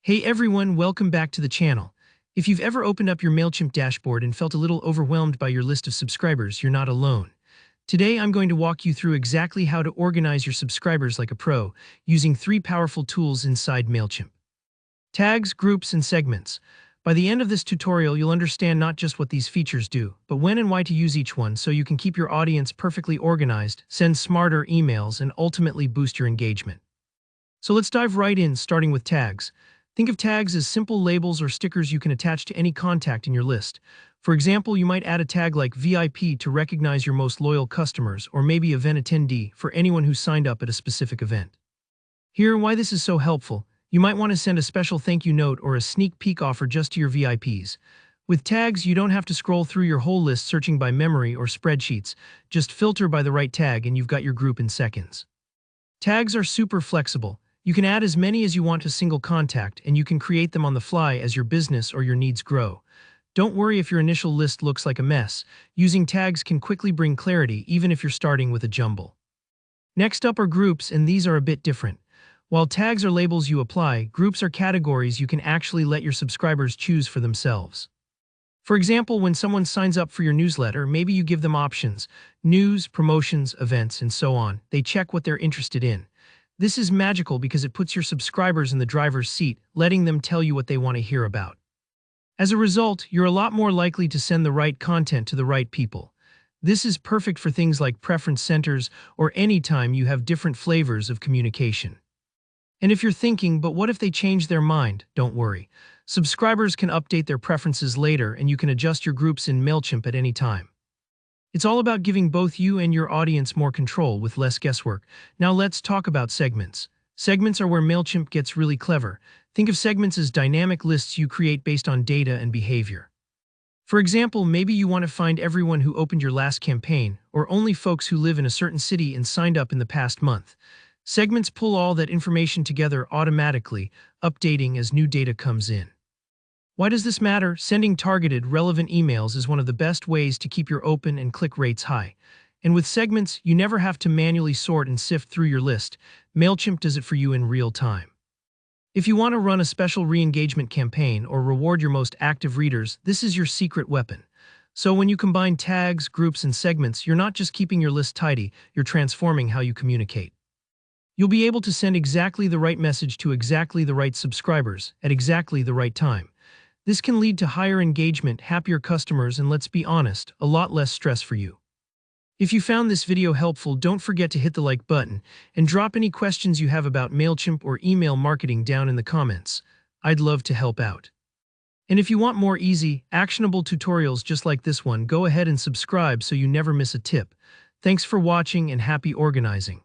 Hey everyone, welcome back to the channel. If you've ever opened up your Mailchimp dashboard and felt a little overwhelmed by your list of subscribers, you're not alone. Today I'm going to walk you through exactly how to organize your subscribers like a pro, using 3 powerful tools inside Mailchimp. Tags, groups, and segments. By the end of this tutorial, you'll understand not just what these features do, but when and why to use each one so you can keep your audience perfectly organized, send smarter emails, and ultimately boost your engagement. So let's dive right in, starting with tags. Think of tags as simple labels or stickers you can attach to any contact in your list. For example, you might add a tag like VIP to recognize your most loyal customers, or maybe event attendee for anyone who signed up at a specific event. Here, why this is so helpful. You might want to send a special thank you note or a sneak peek offer just to your VIPs. With tags, you don't have to scroll through your whole list searching by memory or spreadsheets. Just filter by the right tag and you've got your group in seconds. Tags are super flexible. You can add as many as you want to single contact, and you can create them on the fly as your business or your needs grow. Don't worry if your initial list looks like a mess. Using tags can quickly bring clarity even if you're starting with a jumble. Next up are groups, and these are a bit different. While tags are labels you apply, groups are categories you can actually let your subscribers choose for themselves. For example, when someone signs up for your newsletter, maybe you give them options: news, promotions, events, and so on. They check what they're interested in. This is magical because it puts your subscribers in the driver's seat, letting them tell you what they want to hear about. As a result, you're a lot more likely to send the right content to the right people. This is perfect for things like preference centers or any time you have different flavors of communication. And if you're thinking, but what if they change their mind? Don't worry. Subscribers can update their preferences later, and you can adjust your groups in Mailchimp at any time. It's all about giving both you and your audience more control with less guesswork. Now let's talk about segments. Segments are where Mailchimp gets really clever. Think of segments as dynamic lists you create based on data and behavior. For example, maybe you want to find everyone who opened your last campaign, or only folks who live in a certain city and signed up in the past month. Segments pull all that information together automatically, updating as new data comes in. Why does this matter? Sending targeted, relevant emails is one of the best ways to keep your open and click rates high. And with segments, you never have to manually sort and sift through your list. Mailchimp does it for you in real time. If you want to run a special re-engagement campaign or reward your most active readers, this is your secret weapon. So when you combine tags, groups, and segments, you're not just keeping your list tidy, you're transforming how you communicate. You'll be able to send exactly the right message to exactly the right subscribers at exactly the right time. This can lead to higher engagement, happier customers, and let's be honest, a lot less stress for you. If you found this video helpful, don't forget to hit the like button and drop any questions you have about Mailchimp or email marketing down in the comments. I'd love to help out. And if you want more easy, actionable tutorials just like this one, go ahead and subscribe so you never miss a tip. Thanks for watching and happy organizing.